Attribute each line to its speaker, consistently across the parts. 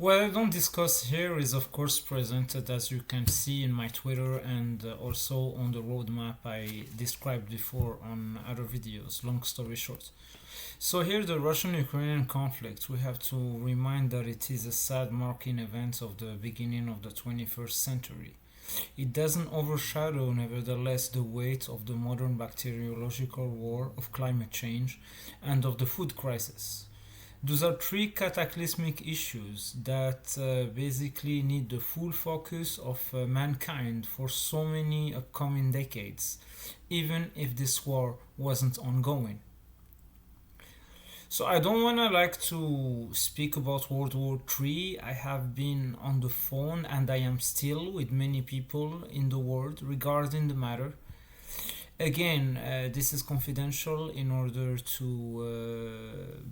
Speaker 1: What I don't discuss here is, of course, presented as you can see in my Twitter and also on the roadmap I described before on other videos. Long story short. So, here, the Russian Ukrainian conflict, we have to remind that it is a sad marking event of the beginning of the 21st century. It doesn't overshadow, nevertheless, the weight of the modern bacteriological war, of climate change, and of the food crisis. Those are three cataclysmic issues that basically need the full focus of mankind for so many upcoming decades, even if this war wasn't ongoing. So I don't wanna like to speak about World War III. I have been on the phone and I am still with many people in the world regarding the matter. Again, this is confidential in order to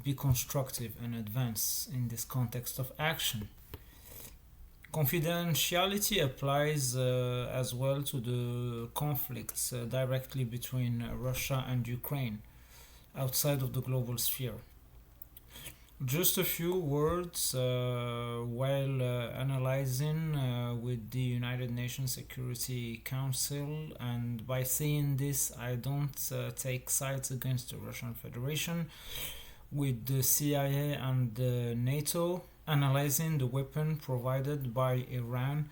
Speaker 1: be constructive and advance in this context of action. Confidentiality applies as well to the conflicts directly between Russia and Ukraine outside of the global sphere. Just a few words while analyzing with the United Nations Security Council, and by saying this, I don't take sides against the Russian Federation. With the CIA and the NATO analyzing the weapon provided by Iran,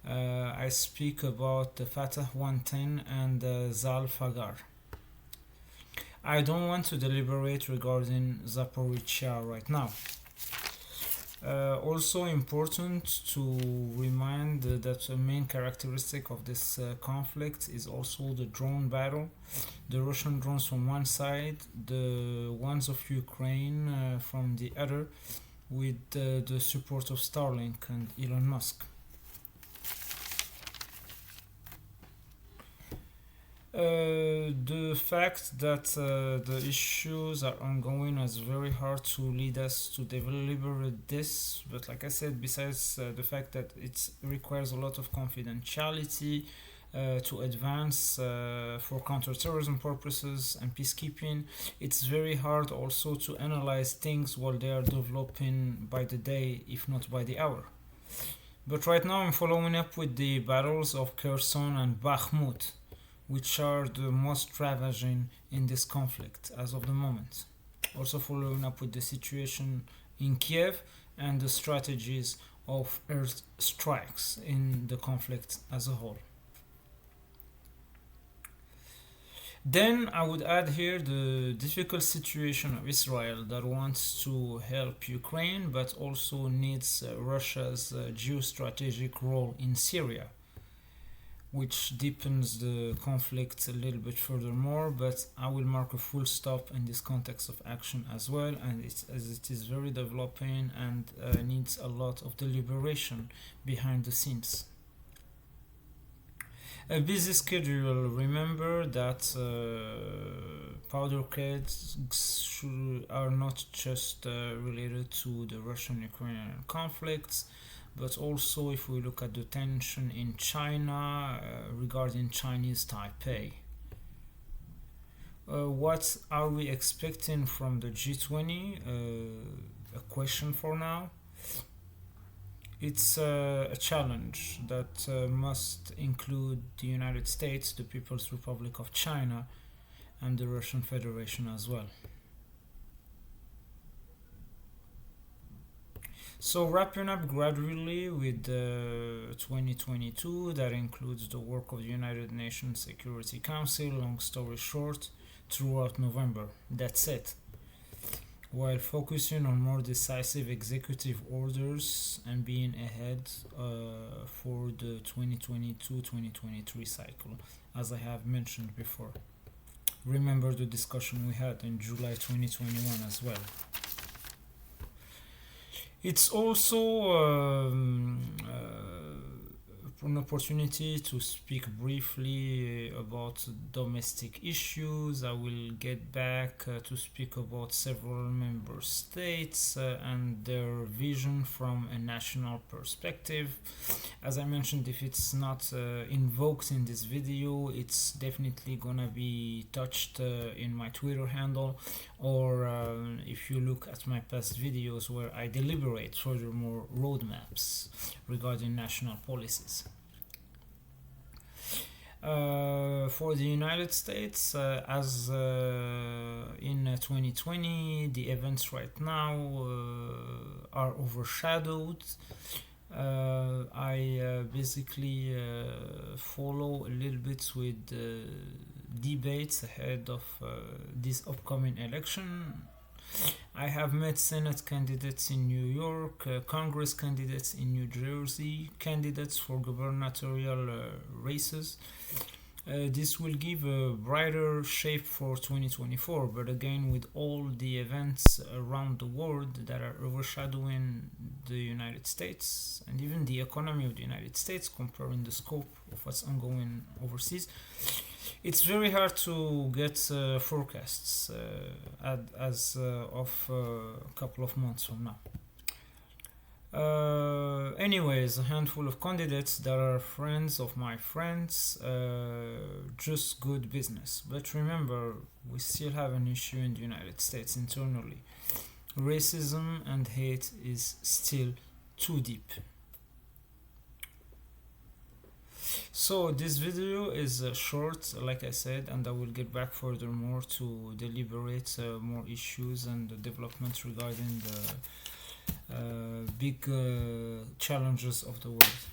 Speaker 1: I speak about the Fatah 110 and Zal Fagar. I don't want to deliberate regarding Zaporizhia right now. Also important to remind that a main characteristic of this conflict is also the drone battle. The Russian drones from one side, the ones of Ukraine from the other, with the support of Starlink and Elon Musk. The fact that the issues are ongoing is very hard to lead us to deliberate this, but like I said, besides the fact that it requires a lot of confidentiality to advance for counterterrorism purposes and peacekeeping, it's very hard also to analyze things while they are developing by the day, if not by the hour. But right now, I'm following up with the battles of Kherson and Bakhmut, which are the most ravaging in this conflict as of the moment. Also, following up with the situation in Kiev and the strategies of air strikes in the conflict as a whole. Then I would add here the difficult situation of Israel that wants to help Ukraine but also needs Russia's geostrategic role in Syria, which deepens the conflict a little bit furthermore, but I will mark a full stop in this context of action as well, and as it is very developing and needs a lot of deliberation behind the scenes. A busy schedule. Remember that powder kegs are not just related to the Russian-Ukrainian conflicts, but also if we look at the tension in China regarding Chinese Taipei. What are we expecting from the G20? A question for now. It's a challenge that must include the United States, the People's Republic of China, and the Russian Federation as well. So, wrapping up gradually with 2022, that includes the work of the United Nations Security Council, long story short, throughout November. That's it. While focusing on more decisive executive orders and being ahead for the 2022-2023 cycle, as I have mentioned before. Remember the discussion we had in July 2021 as well. It's also an opportunity to speak briefly about domestic issues. I will get back to speak about several member states and their vision from a national perspective. As I mentioned, if it's not invoked in this video, it's definitely gonna be touched in my Twitter handle, or if you look at my past videos where I deliberate furthermore roadmaps regarding national policies. For the United States, as in 2020, the events right now are overshadowed. I basically follow a little bit with debates ahead of this upcoming election. I have met Senate candidates in New York, Congress candidates in New Jersey, candidates for gubernatorial races. This will give a brighter shape for 2024, but again, with all the events around the world that are overshadowing the United States and even the economy of the United States, comparing the scope of what's ongoing overseas, it's very hard to get forecasts as of a couple of months from now. Anyways, a handful of candidates that are friends of my friends, just good business. But remember, we still have an issue in the United States internally. Racism and hate is still too deep. So this video is short, like I said, and I will get back furthermore to deliberate more issues and the developments regarding the big challenges of the world.